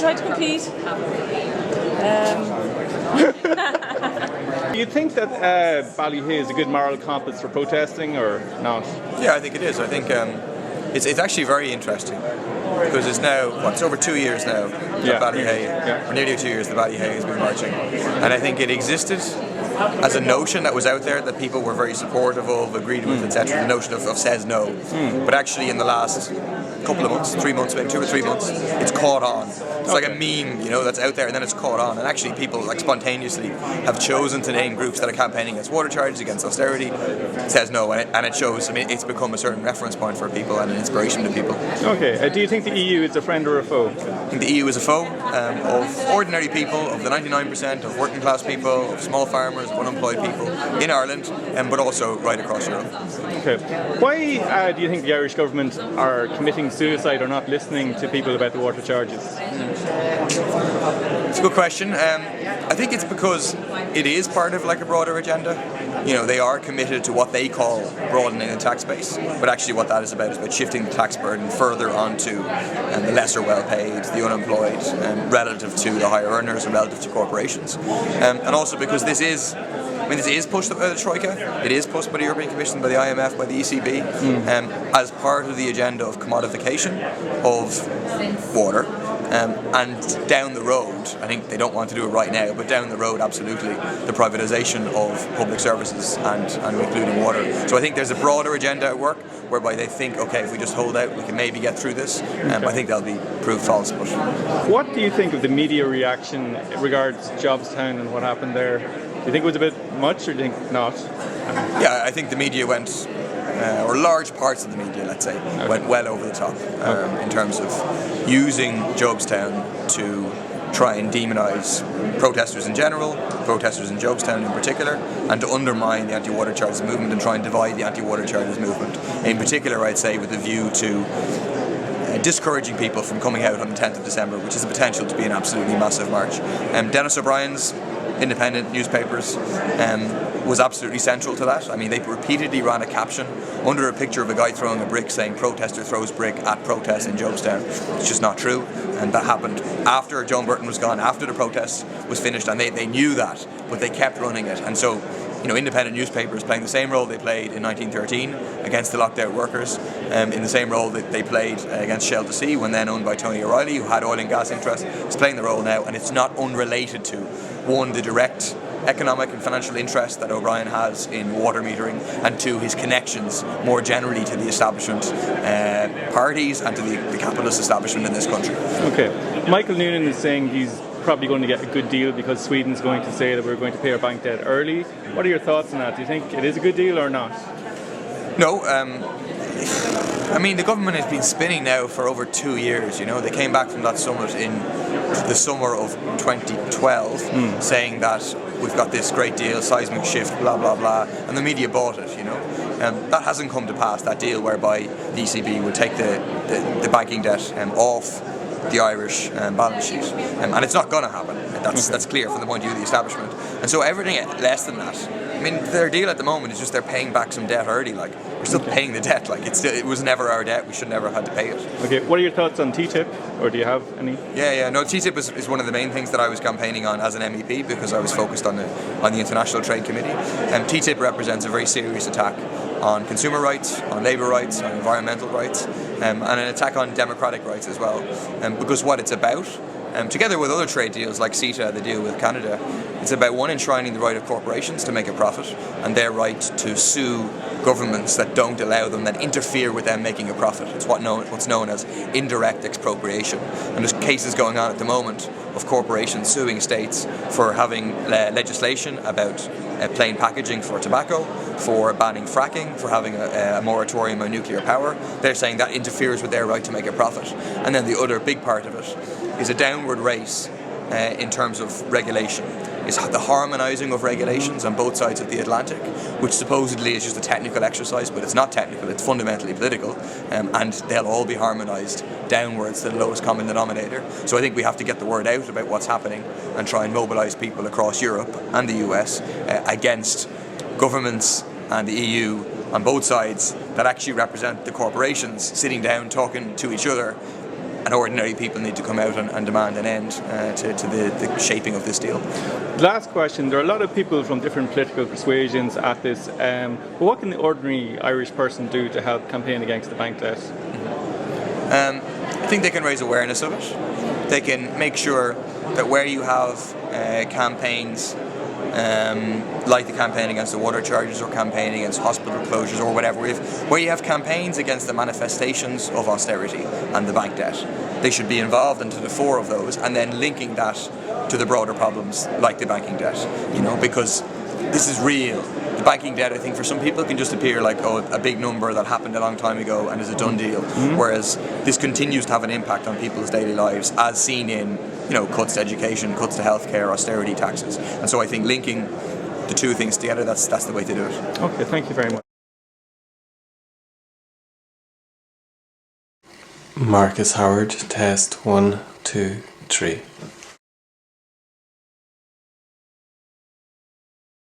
try to compete. Do you think that Ballyhea is a good moral compass for protesting or not? Yeah, I think it is. I think it's actually very interesting because it's now, it's over 2 years now that Ballyhea, or nearly 2 years that Ballyhea has been marching. And I think it existed as a notion that was out there that people were very supportive of, agreed with, etc. The notion of says no. But actually in the last couple of months, 3 months, maybe 2 or 3 months, it's caught on. It's like a meme, that's out there, and then it's caught on. And actually people spontaneously have chosen to name groups that are campaigning against water charges, against austerity, says no, and it shows. I mean, it's become a certain reference point for people and an inspiration to people. Okay, do you think the EU is a friend or a foe? I think the EU is a foe of ordinary people, of the 99% of working class people, of small farmers, of unemployed people in Ireland, but also right across Europe. Okay. Why do you think the Irish government are committing suicide or not listening to people about the water charges? It's a good question. I think it's because it is part of a broader agenda. They are committed to what they call broadening the tax base, but actually what that is about shifting the tax burden further onto the lesser well-paid, the unemployed, relative to the higher earners and relative to corporations. And also because this is pushed by the Troika, it is pushed by the European Commission, by the IMF, by the ECB, as part of the agenda of commodification of water. And down the road, I think they don't want to do it right now, but down the road, absolutely, the privatisation of public services and including water. So I think there's a broader agenda at work whereby they think, okay, if we just hold out, we can maybe get through this. I think that'll be proved false. But what do you think of the media reaction regards Jobestown and what happened there? Do you think it was a bit much, or do you think not? Yeah, I think the media went, or large parts of the media, let's say, went well over the top in terms of using Jobestown to try and demonise protesters in general, protesters in Jobestown in particular, and to undermine the anti-water charges movement and try and divide the anti-water charges movement. In particular, I'd say with a view to discouraging people from coming out on the 10th of December, which has the potential to be an absolutely massive march. Dennis O'Brien's independent newspapers was absolutely central to that. I mean, they repeatedly ran a caption under a picture of a guy throwing a brick saying protester throws brick at protest in Jobestown. It's just not true, and that happened after John Burton was gone, after the protest was finished, and they knew that, but they kept running it. And so independent newspapers playing the same role they played in 1913 against the locked out workers, in the same role that they played against Shell to Sea, when then owned by Tony O'Reilly, who had oil and gas interests. It's playing the role now, and it's not unrelated to, one, the direct economic and financial interest that O'Brien has in water metering, and two, his connections more generally to the establishment parties and to the capitalist establishment in this country. Okay. Michael Noonan is saying he's probably going to get a good deal because Sweden's going to say that we're going to pay our bank debt early. What are your thoughts on that? Do you think it is a good deal or not? No. I mean, the government has been spinning now for over 2 years. They came back from that summit in the summer of 2012 saying that we've got this great deal, seismic shift, blah, blah, blah, and the media bought it, That hasn't come to pass, that deal whereby the ECB would take the banking debt off the Irish balance sheet, and it's not going to happen. That's clear from the point of view of the establishment. And so everything less than that, I mean, their deal at the moment is just they're paying back some debt early. We're still paying the debt. It was never our debt. We should never have had to pay it. Okay, what are your thoughts on TTIP, or do you have any? No, TTIP is one of the main things that I was campaigning on as an MEP because I was focused on the International Trade Committee. TTIP represents a very serious attack on consumer rights, on labour rights, on environmental rights, and an attack on democratic rights as well. Because what it's about, together with other trade deals like CETA, the deal with Canada, it's about, one, enshrining the right of corporations to make a profit and their right to sue governments that don't allow them, that interfere with them making a profit. It's what's known as indirect expropriation. And there's cases going on at the moment of corporations suing states for having legislation about plain packaging for tobacco, for banning fracking, for having a moratorium on nuclear power. They're saying that interferes with their right to make a profit. And then the other big part of it is a downward race in terms of regulation. It's the harmonising of regulations on both sides of the Atlantic, which supposedly is just a technical exercise, but it's not technical, it's fundamentally political, and they'll all be harmonised downwards to the lowest common denominator. So I think we have to get the word out about what's happening and try and mobilise people across Europe and the US against governments and the EU on both sides that actually represent the corporations sitting down talking to each other and ordinary people need to come out and demand an end to the shaping of this deal. Last question. There are a lot of people from different political persuasions at this. But what can the ordinary Irish person do to help campaign against the bank debt? I think they can raise awareness of it. They can make sure that where you have campaigns like the campaign against the water charges or campaign against hospital closures or whatever, where you have campaigns against the manifestations of austerity and the bank debt, they should be involved into the fore of those, and then linking that to the broader problems like the banking debt, because this is real. The banking debt, I think, for some people can just appear like a big number that happened a long time ago and is a done deal, whereas this continues to have an impact on people's daily lives, as seen in cuts to education, cuts to healthcare, austerity taxes. And so I think linking the two things together, that's the way to do it. Okay, thank you very much. Marcus Howard, test 1, 2, 3.